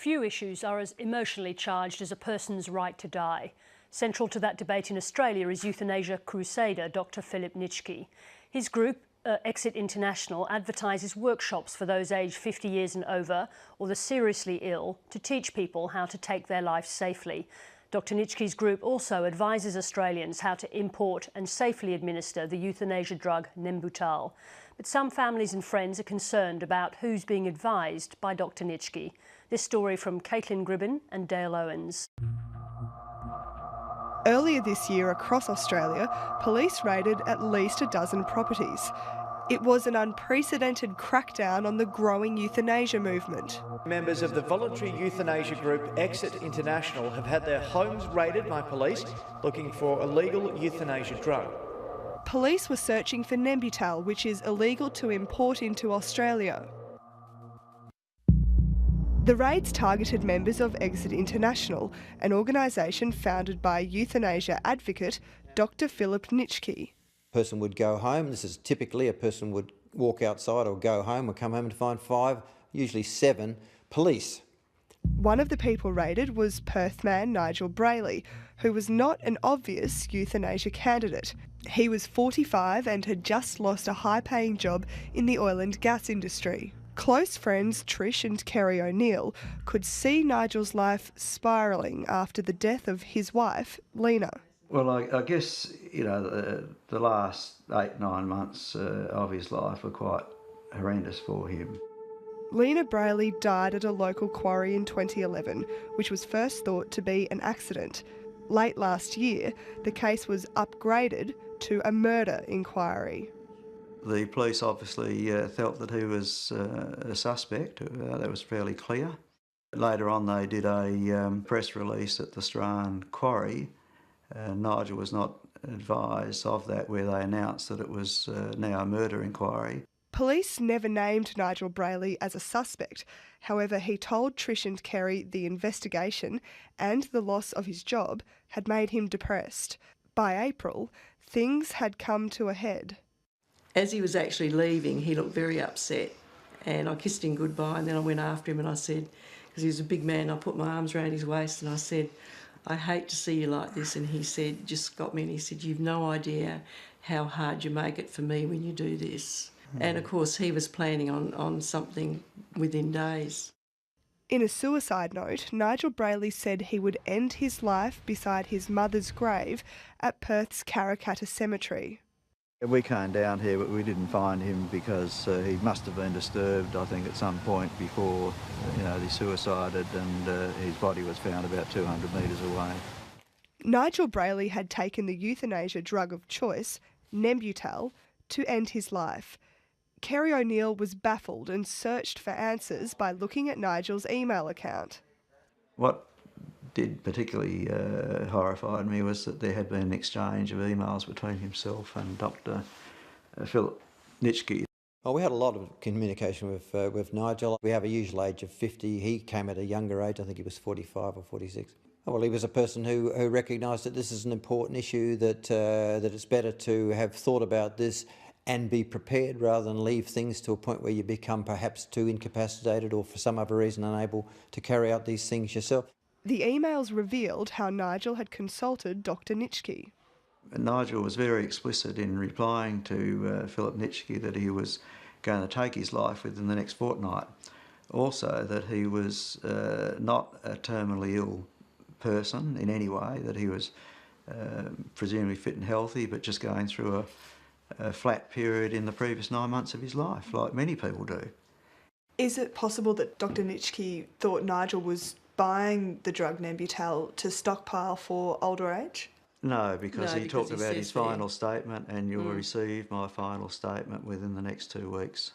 Few issues are as emotionally charged as a person's right to die. Central to that debate in Australia is euthanasia crusader Dr Philip Nitschke. His group, Exit International, advertises workshops for those aged 50 years and over or the seriously ill to teach people how to take their life safely. Dr Nitschke's group also advises Australians how to import and safely administer the euthanasia drug Nembutal. But some families and friends are concerned about who's being advised by Dr Nitschke. This story from Caitlin Gribben and Dale Owens. Earlier this year across Australia, police raided at least a dozen properties. It was an unprecedented crackdown on the growing euthanasia movement. Members of the voluntary euthanasia group Exit International have had their homes raided by police looking for illegal euthanasia drug. Police were searching for Nembutal, which is illegal to import into Australia. The raids targeted members of Exit International, an organisation founded by euthanasia advocate Dr Philip Nitschke. A person would go home. This is typically a person would walk outside or go home or come home and find 5, usually 7 police. One of the people raided was Perth man Nigel Brayley, who was not an obvious euthanasia candidate. He was 45 and had just lost a high-paying job in the oil and gas industry. Close friends Trish and Kerry O'Neill could see Nigel's life spiralling after the death of his wife, Lena. Well, I guess, the last 8-9 months of his life were quite horrendous for him. Lena Brayley died at a local quarry in 2011, which was first thought to be an accident. Late last year, the case was upgraded to a murder inquiry. The police obviously felt that he was a suspect. That was fairly clear. Later on, they did a press release at the Strand quarry. Nigel was not advised of that, where they announced that it was now a murder inquiry. Police never named Nigel Brayley as a suspect. However, he told Trish and Kerry the investigation and the loss of his job had made him depressed. By April, things had come to a head. As he was actually leaving, he looked very upset, and I kissed him goodbye, and then I went after him and I said, because he was a big man, I put my arms around his waist and I said, "I hate to see you like this." And he said, just got me, and he said, "You've no idea how hard you make it for me when you do this." And of course he was planning on something within days. In a suicide note, Nigel Brayley said he would end his life beside his mother's grave at Perth's Karrakatta Cemetery. We came down here, but we didn't find him because he must have been disturbed, I think, at some point before, he suicided, and his body was found about 200 metres away. Nigel Brayley had taken the euthanasia drug of choice, Nembutal, to end his life. Kerry O'Neill was baffled and searched for answers by looking at Nigel's email account. What did particularly horrify me was that there had been an exchange of emails between himself and Dr Philip Nitschke. Well, we had a lot of communication with Nigel. We have a usual age of 50. He came at a younger age. I think he was 45 or 46. Well, he was a person who recognised that this is an important issue, that it's better to have thought about this and be prepared rather than leave things to a point where you become perhaps too incapacitated or for some other reason unable to carry out these things yourself. The emails revealed how Nigel had consulted Dr Nitschke. Nigel was very explicit in replying to Philip Nitschke that he was going to take his life within the next fortnight. Also that he was not a terminally ill person in any way, that he was presumably fit and healthy, but just going through a flat period in the previous 9 months of his life, like many people do. Is it possible that Dr Nitschke thought Nigel was buying the drug Nembutal to stockpile for older age? No, because he talked about his final statement, and you'll receive my final statement within the next 2 weeks.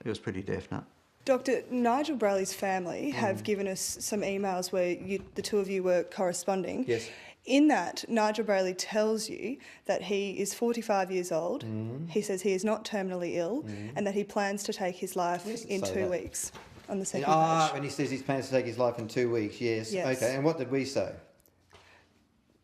It was pretty definite. Doctor, Nigel Brayley's family have given us some emails where the two of you were corresponding. Yes. In that, Nigel Brayley tells you that he is 45 years old, he says he is not terminally ill, and that he plans to take his life in 2 weeks, on the second page. And he says he plans to take his life in 2 weeks, yes. Okay, and what did we say?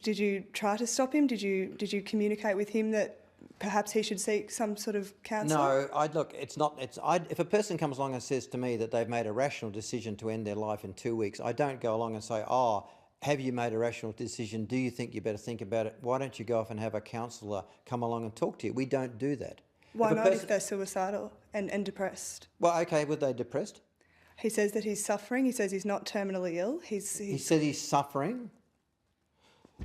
Did you try to stop him? Did you communicate with him that perhaps he should seek some sort of counselling? No, look, it's not. If a person comes along and says to me that they've made a rational decision to end their life in 2 weeks, I don't go along and say, oh, have you made a rational decision? Do you think you better think about it? Why don't you go off and have a counsellor come along and talk to you? We don't do that. Why not if they're suicidal and depressed? Well, okay, were they depressed? He says that he's suffering. He says he's not terminally ill. He said he's suffering.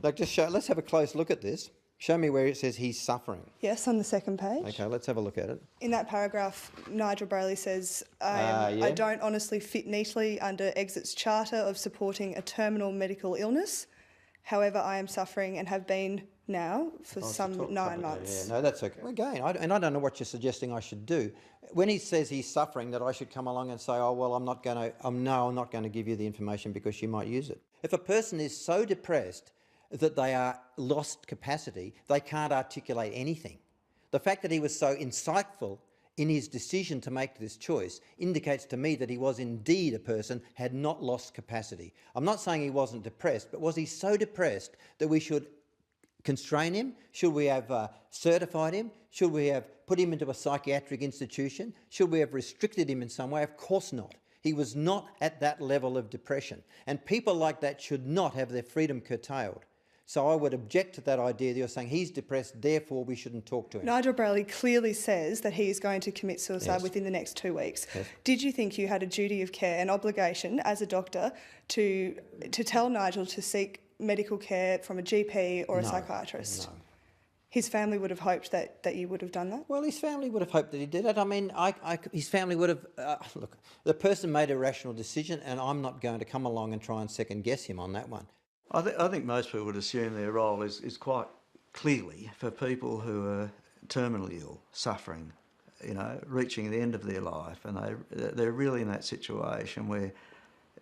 Like, let's have a close look at this. Show me where it says he's suffering. Yes, on the second page. Okay, let's have a look at it. In that paragraph, Nigel Brayley says, I don't honestly fit neatly under Exit's charter of supporting a terminal medical illness. However, I am suffering and have been now for some 9 months. Yeah, no, that's okay. Again, I don't know what you're suggesting I should do. When he says he's suffering, that I should come along and say, oh, well, I'm not going to give you the information because you might use it. If a person is so depressed that they are lost capacity, they can't articulate anything. The fact that he was so insightful in his decision to make this choice indicates to me that he was indeed a person had not lost capacity. I'm not saying he wasn't depressed, but was he so depressed that we should constrain him? Should we have certified him? Should we have put him into a psychiatric institution? Should we have restricted him in some way? Of course not. He was not at that level of depression. And people like that should not have their freedom curtailed. So I would object to that idea that you're saying he's depressed, therefore we shouldn't talk to him. Nigel Brayley clearly says that he is going to commit suicide within the next 2 weeks. Yes. Did you think you had a duty of care, an obligation as a doctor to tell Nigel to seek medical care from a GP or a psychiatrist? No. His family would have hoped that you would have done that? Well, his family would have hoped that he did it. I mean, his family would have... look, the person made a rational decision and I'm not going to come along and try and second guess him on that one. I think most people would assume their role is quite clearly for people who are terminally ill, suffering, you know, reaching the end of their life, and they're really in that situation where,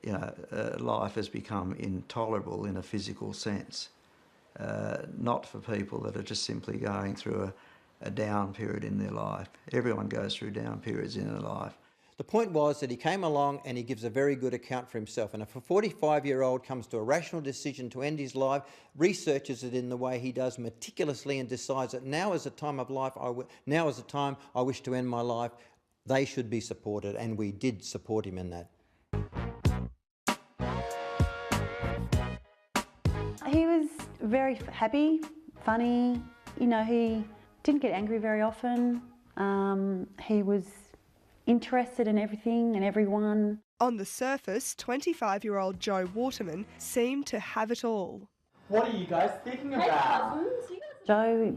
you know, life has become intolerable in a physical sense. Not for people that are just simply going through a down period in their life. Everyone goes through down periods in their life. The point was that he came along and he gives a very good account for himself. And if a 45-year-old comes to a rational decision to end his life, researches it in the way he does meticulously and decides that now is the time of life, now is the time I wish to end my life, they should be supported, and we did support him in that. He was very happy, funny, you know, he didn't get angry very often. He was interested in everything and everyone. On the surface, 25-year-old Joe Waterman seemed to have it all. What are you guys thinking about? Joe,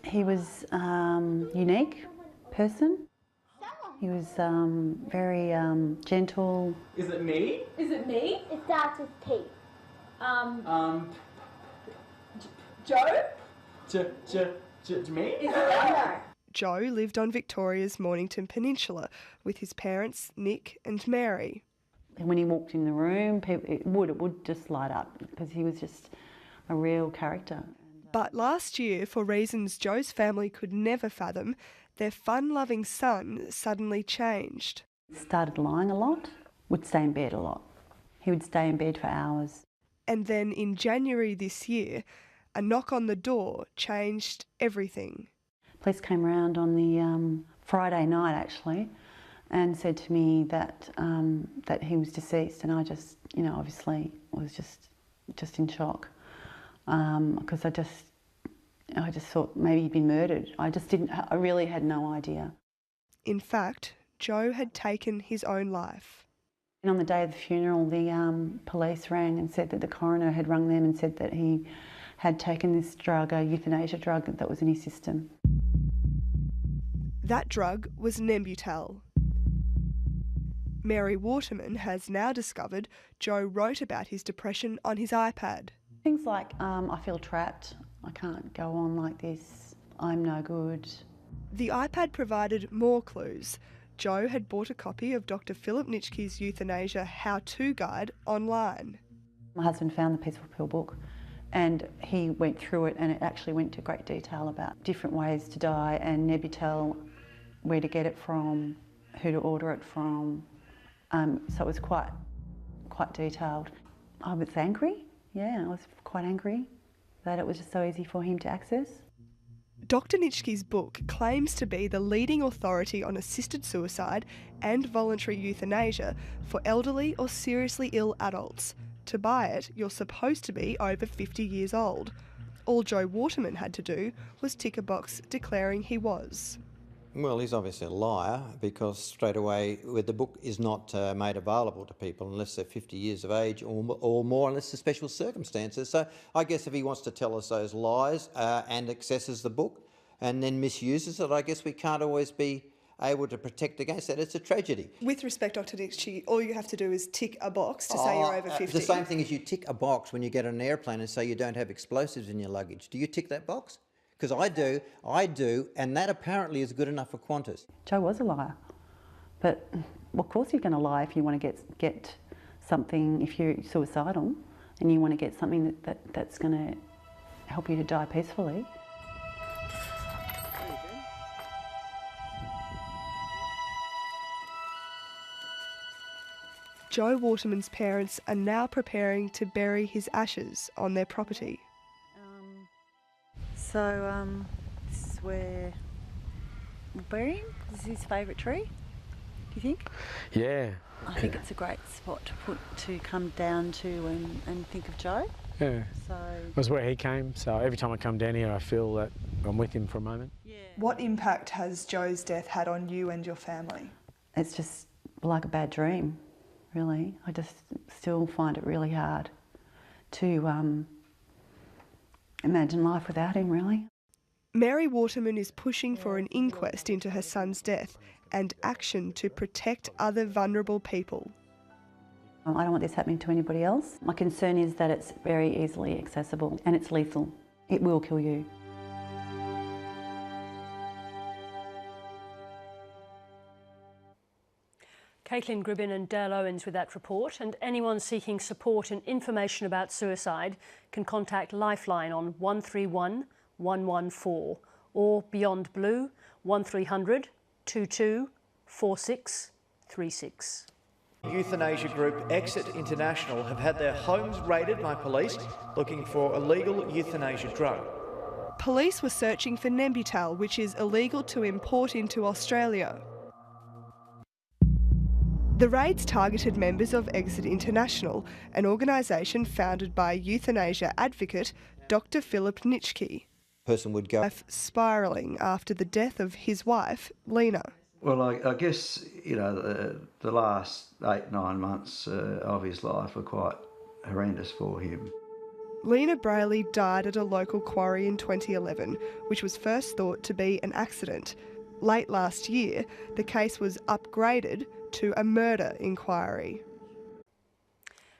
he was a unique person. He was very gentle. Is it me? Is it me? It starts with T. Joe? Me? Is it no? Joe lived on Victoria's Mornington Peninsula with his parents, Nick and Mary. When he walked in the room, it would just light up because he was just a real character. But last year, for reasons Joe's family could never fathom, their fun-loving son suddenly changed. Started lying a lot, would stay in bed a lot. He would stay in bed for hours. And then in January this year, a knock on the door changed everything. Police came around on the Friday night actually and said to me that that he was deceased, and I just, you know, obviously was just in shock because I just thought maybe he'd been murdered. I really had no idea. In fact, Joe had taken his own life. And on the day of the funeral, the police rang and said that the coroner had rung them and said that he had taken this drug, a euthanasia drug that was in his system. That drug was Nembutal. Mary Waterman has now discovered Joe wrote about his depression on his iPad. Things like, I feel trapped, I can't go on like this, I'm no good. The iPad provided more clues. Joe had bought a copy of Dr Philip Nitschke's Euthanasia how-to guide online. My husband found the Peaceful Pill book and he went through it, and it actually went into great detail about different ways to die and Nembutal, where to get it from, who to order it from. So it was quite detailed. I was angry, yeah, I was quite angry that it was just so easy for him to access. Dr Nitschke's book claims to be the leading authority on assisted suicide and voluntary euthanasia for elderly or seriously ill adults. To buy it, you're supposed to be over 50 years old. All Joe Waterman had to do was tick a box declaring he was. Well, he's obviously a liar because straight away the book is not made available to people unless they're 50 years of age or more, unless there's special circumstances. So I guess if he wants to tell us those lies and accesses the book and then misuses it, I guess we can't always be able to protect against that. It's a tragedy. With respect, Dr Nitschke, all you have to do is tick a box to say you're over 50. The same thing as you tick a box when you get on an airplane and say you don't have explosives in your luggage. Do you tick that box? Because I do, and that apparently is good enough for Qantas. Joe was a liar, but well, of course you're going to lie if you want to get something, if you're suicidal and you want to get something that's going to help you to die peacefully. Joe Waterman's parents are now preparing to bury his ashes on their property. So this is where we'll bury him. This is his favourite tree, do you think? Yeah. I think it's a great spot to come down to and think of Joe. Yeah. So it was where he came, so every time I come down here I feel that I'm with him for a moment. yeah. What impact has Joe's death had on you and your family? It's just like a bad dream, really. I just still find it really hard to imagine life without him, really. Mary Waterman is pushing for an inquest into her son's death and action to protect other vulnerable people. I don't want this happening to anybody else. My concern is that it's very easily accessible and it's lethal. It will kill you. Caitlin Gribbin and Dale Owens with that report, and anyone seeking support and information about suicide can contact Lifeline on 131 114 or Beyond Blue 1300 22 46 36. Euthanasia group Exit International have had their homes raided by police looking for illegal euthanasia drug. Police were searching for Nembutal, which is illegal to import into Australia. The raids targeted members of Exit International, an organisation founded by euthanasia advocate Dr Philip Nitschke. Person would go spiralling after the death of his wife, Lena. Well, I guess, you know, the last 8-9 months of his life were quite horrendous for him. Lena Brayley died at a local quarry in 2011, which was first thought to be an accident. Late last year, the case was upgraded to a murder inquiry.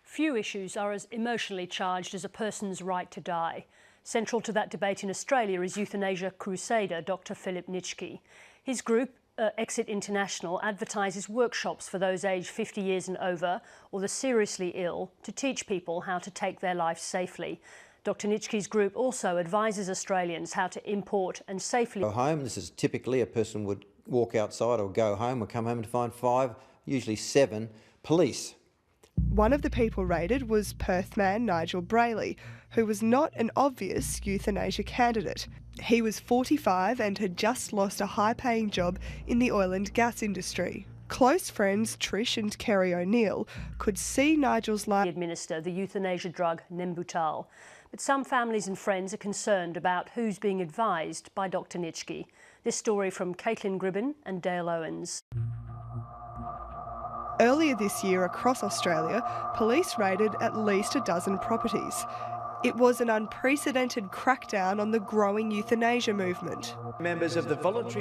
Few issues are as emotionally charged as a person's right to die. Central to that debate in Australia is euthanasia crusader Dr Philip Nitschke. His group, Exit International, advertises workshops for those aged 50 years and over or the seriously ill to teach people how to take their life safely. Dr Nitschke's group also advises Australians how to import and safely go home. This is typically a person would walk outside or go home or come home and find 5, usually 7 police. One of the people raided was Perth man Nigel Brayley, who was not an obvious euthanasia candidate. He was 45 and had just lost a high-paying job in the oil and gas industry. Close friends Trish and Kerry O'Neill could see Nigel's life administer the euthanasia drug Nembutal. But some families and friends are concerned about who's being advised by Dr Nitschke. This story from Caitlin Gribbin and Dale Owens. Earlier this year across Australia, police raided at least a dozen properties. It was an unprecedented crackdown on the growing euthanasia movement. Members of the Voluntary